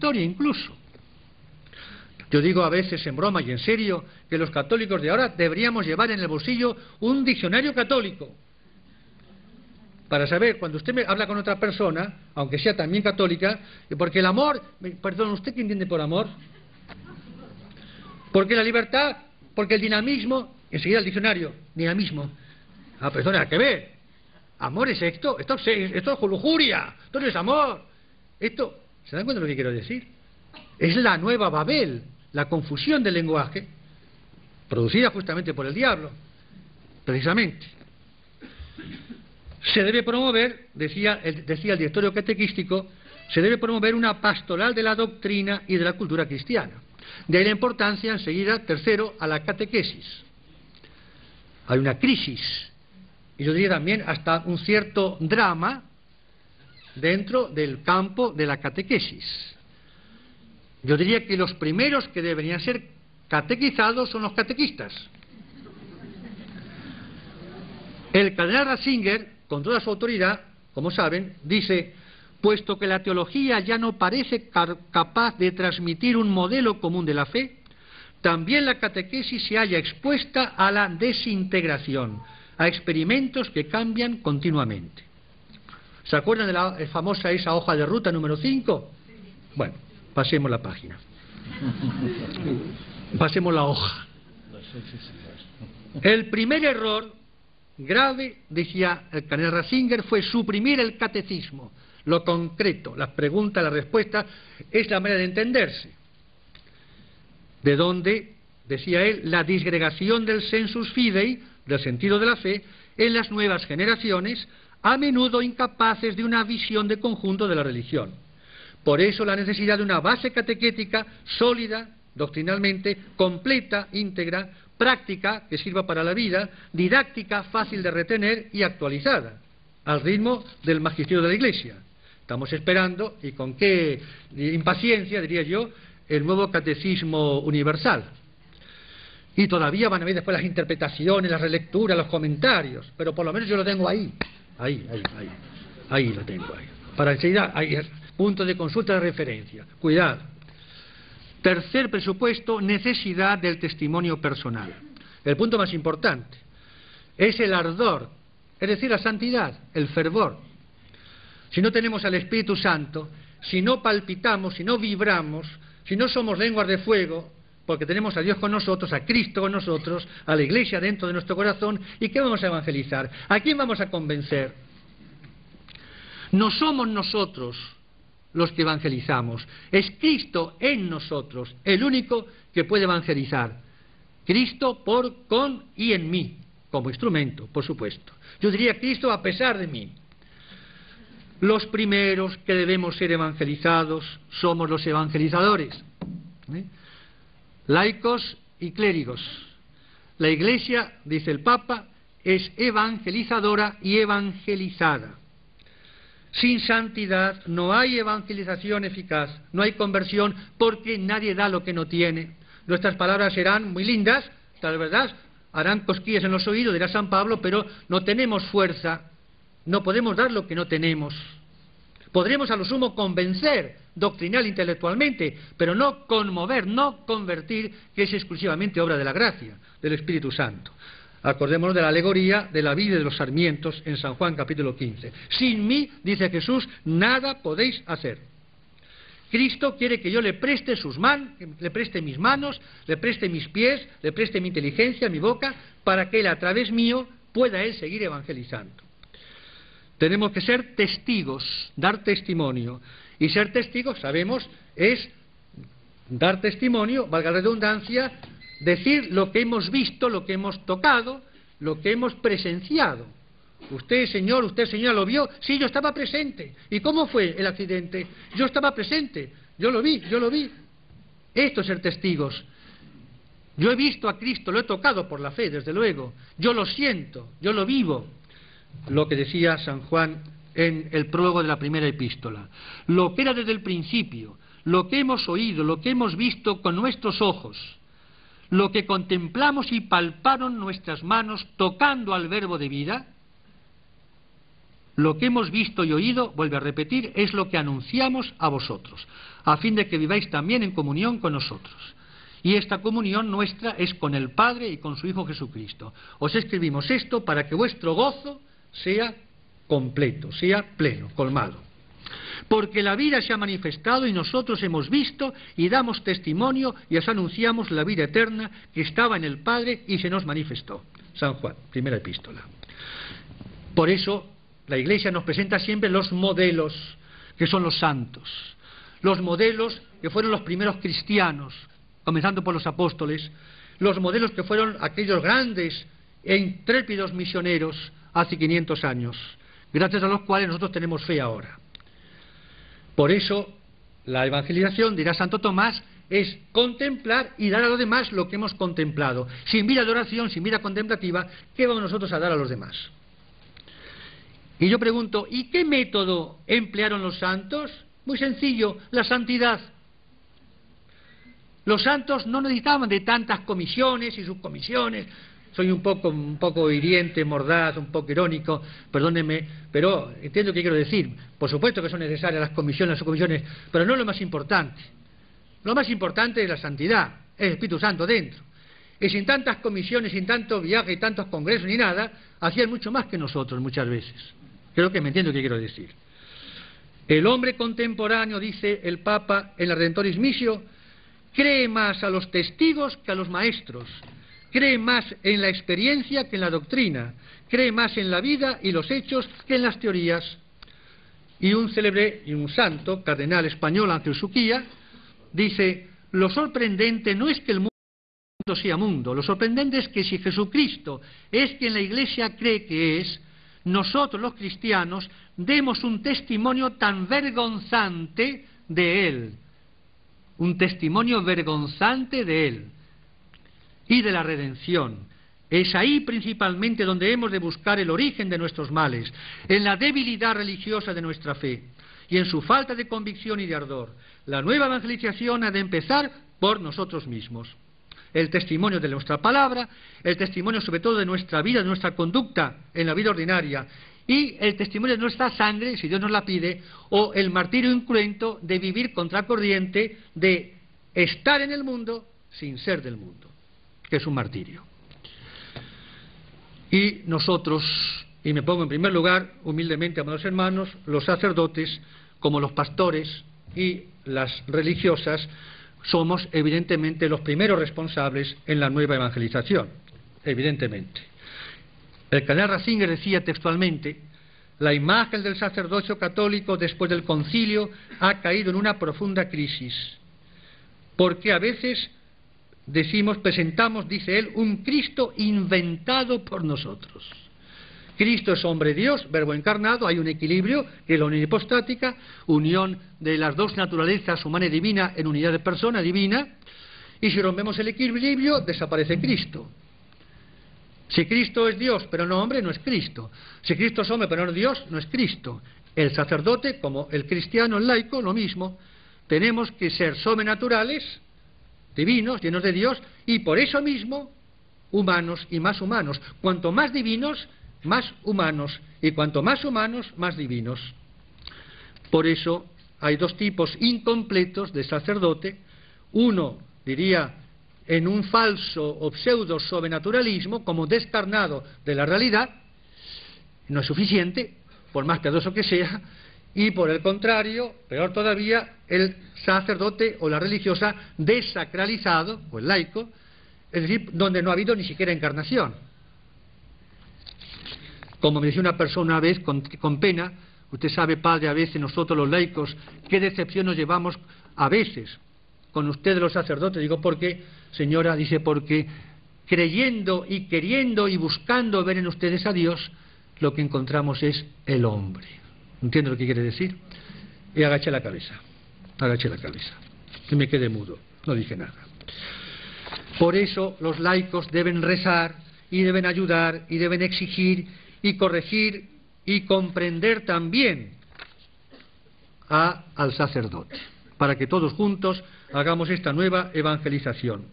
historia incluso. Yo digo a veces en broma y en serio que los católicos de ahora deberíamos llevar en el bolsillo un diccionario católico para saber, cuando usted habla con otra persona, aunque sea también católica, porque el amor, perdón, ¿usted qué entiende por amor? Porque la libertad, porque el dinamismo, enseguida el diccionario, dinamismo. Ah, pero esto nada que ver. Amor es esto es lujuria, esto no es amor. Esto, ¿se dan cuenta de lo que quiero decir? Es la nueva Babel, la confusión del lenguaje, producida justamente por el diablo, precisamente. Se debe promover, decía el directorio catequístico, se debe promover una pastoral de la doctrina y de la cultura cristiana. De ahí la importancia, enseguida, tercero, a la catequesis. Hay una crisis, y yo diría también hasta un cierto drama dentro del campo de la catequesis. Yo diría que los primeros que deberían ser catequizados son los catequistas. El cardenal Ratzinger, con toda su autoridad, como saben, dice: puesto que la teología ya no parece capaz de transmitir un modelo común de la fe, también la catequesis se halla expuesta a la desintegración, a experimentos que cambian continuamente. ¿Se acuerdan de la famosa esa hoja de ruta número 5? Bueno, pasemos la página. Pasemos la hoja. El primer error grave, decía el cardenal Ratzinger, fue suprimir el catecismo. Lo concreto, las preguntas, la respuesta, es la manera de entenderse. De donde, decía él, la disgregación del sensus fidei, del sentido de la fe, en las nuevas generaciones, a menudo incapaces de una visión de conjunto de la religión. Por eso la necesidad de una base catequética sólida, doctrinalmente, completa, íntegra, práctica, que sirva para la vida, didáctica, fácil de retener y actualizada, al ritmo del magisterio de la Iglesia. Estamos esperando, y con qué impaciencia, diría yo, el nuevo catecismo universal. Y todavía van a ver después las interpretaciones, las relecturas, los comentarios, pero por lo menos yo lo tengo ahí lo tengo ahí. Para enseguida, ahí, punto de consulta de referencia. Cuidado. Tercer presupuesto, necesidad del testimonio personal. El punto más importante es el ardor, es decir, la santidad, el fervor. Si no tenemos al Espíritu Santo, si no palpitamos, si no vibramos, si no somos lenguas de fuego, porque tenemos a Dios con nosotros, a Cristo con nosotros, a la Iglesia dentro de nuestro corazón, ¿y qué vamos a evangelizar? ¿A quién vamos a convencer? No somos nosotros los que evangelizamos, es Cristo en nosotros, el único que puede evangelizar. Cristo por, con y en mí, como instrumento, por supuesto. Yo diría Cristo a pesar de mí. Los primeros que debemos ser evangelizados somos los evangelizadores, laicos y clérigos. La Iglesia, dice el Papa, es evangelizadora y evangelizada. Sin santidad no hay evangelización eficaz, no hay conversión, porque nadie da lo que no tiene. Nuestras palabras serán muy lindas, tal verdad, harán cosquillas en los oídos, dirá San Pablo, pero no tenemos fuerza, no podemos dar lo que no tenemos. Podremos a lo sumo convencer doctrinal, intelectualmente, pero no conmover, no convertir, que es exclusivamente obra de la gracia, del Espíritu Santo. Acordémonos de la alegoría de la vid de los sarmientos en San Juan capítulo 15. Sin mí, dice Jesús, nada podéis hacer. Cristo quiere que yo le preste le preste mis manos, le preste mis pies, le preste mi inteligencia, mi boca, para que Él a través mío pueda Él seguir evangelizando. Tenemos que ser testigos, dar testimonio. Y ser testigos, sabemos, es dar testimonio, valga la redundancia, decir lo que hemos visto, lo que hemos tocado, lo que hemos presenciado. Usted, señora, ¿lo vio? Sí, yo estaba presente. ¿Y cómo fue el accidente? Yo estaba presente. Yo lo vi. Esto es ser testigos. Yo he visto a Cristo, lo he tocado por la fe, desde luego. Yo lo siento, yo lo vivo. Lo que decía San Juan en el prólogo de la primera epístola. Lo que era desde el principio, lo que hemos oído, lo que hemos visto con nuestros ojos, lo que contemplamos y palparon nuestras manos tocando al verbo de vida, lo que hemos visto y oído, vuelve a repetir, es lo que anunciamos a vosotros. a fin de que viváis también en comunión con nosotros. Y esta comunión nuestra es con el Padre y con su Hijo Jesucristo. Os escribimos esto para que vuestro gozo sea completo, sea pleno, colmado. Porque la vida se ha manifestado y nosotros hemos visto y damos testimonio y os anunciamos la vida eterna que estaba en el Padre y se nos manifestó. San Juan, primera epístola. Por eso la Iglesia nos presenta siempre los modelos, que son los santos. Los modelos que fueron los primeros cristianos, comenzando por los apóstoles, los modelos que fueron aquellos grandes e intrépidos misioneros hace 500 años, gracias a los cuales nosotros tenemos fe ahora. Por eso la evangelización, dirá Santo Tomás, es contemplar y dar a los demás lo que hemos contemplado. Sin vida de oración, sin vida contemplativa, ¿qué vamos nosotros a dar a los demás? Y yo pregunto, ¿y qué método emplearon los santos? Muy sencillo, la santidad. Los santos no necesitaban de tantas comisiones y subcomisiones. Soy un poco hiriente, mordaz, un poco irónico, perdónenme, pero entiendo lo que quiero decir. Por supuesto que son necesarias las comisiones, las subcomisiones, pero no es lo más importante. Lo más importante es la santidad, es el Espíritu Santo dentro. Y sin tantas comisiones, sin tanto viaje y tantos congresos ni nada, hacían mucho más que nosotros muchas veces. Creo que me entiendo lo que quiero decir. El hombre contemporáneo, dice el Papa en la Redentoris Missio, cree más a los testigos que a los maestros, cree más en la experiencia que en la doctrina, cree más en la vida y los hechos que en las teorías. Y un célebre y un santo, cardenal español Ángel Suquía, dice, lo sorprendente no es que el mundo sea mundo, lo sorprendente es que si Jesucristo es quien la Iglesia cree que es, nosotros los cristianos demos un testimonio tan vergonzante de Él, un testimonio vergonzante de Él y de la redención. Es ahí principalmente donde hemos de buscar el origen de nuestros males, en la debilidad religiosa de nuestra fe y en su falta de convicción y de ardor. La nueva evangelización ha de empezar por nosotros mismos. El testimonio de nuestra palabra, el testimonio sobre todo de nuestra vida, de nuestra conducta en la vida ordinaria y el testimonio de nuestra sangre, si Dios nos la pide, o el martirio incruento de vivir contracorriente, de estar en el mundo sin ser del mundo, que es un martirio. Y nosotros, y me pongo en primer lugar, humildemente, amados hermanos, los sacerdotes, como los pastores y las religiosas, somos evidentemente los primeros responsables en la nueva evangelización, evidentemente. El cardenal Ratzinger decía textualmente, la imagen del sacerdocio católico después del concilio ha caído en una profunda crisis, porque a veces presentamos, dice él, un Cristo inventado por nosotros. Cristo es hombre Dios, verbo encarnado, hay un equilibrio, que es la unidad hipostática, unión de las dos naturalezas humana y divina en unidad de persona divina, y si rompemos el equilibrio, desaparece Cristo. Si Cristo es Dios, pero no hombre, no es Cristo. Si Cristo es hombre, pero no Dios, no es Cristo. El sacerdote, como el cristiano, el laico, lo mismo. Tenemos que ser sobrenaturales, divinos, llenos de Dios, y por eso mismo, humanos y más humanos. Cuanto más divinos, más humanos, y cuanto más humanos, más divinos. Por eso hay dos tipos incompletos de sacerdote. Uno, diría, en un falso o pseudo sobrenaturalismo, como descarnado de la realidad, no es suficiente, por más piadoso que sea, y por el contrario, peor todavía, el sacerdote o la religiosa desacralizado, o el laico, es decir, donde no ha habido ni siquiera encarnación. Como me decía una persona una vez, con pena, usted sabe, padre, a veces nosotros los laicos, qué decepción nos llevamos a veces con ustedes los sacerdotes. Digo, ¿por qué, señora? Dice, porque creyendo y queriendo y buscando ver en ustedes a Dios, lo que encontramos es el hombre. ¿Entiende lo que quiere decir? Y agaché la cabeza, y me quedé mudo, no dije nada. Por eso los laicos deben rezar y deben ayudar y deben exigir y corregir y comprender también al sacerdote, para que todos juntos hagamos esta nueva evangelización.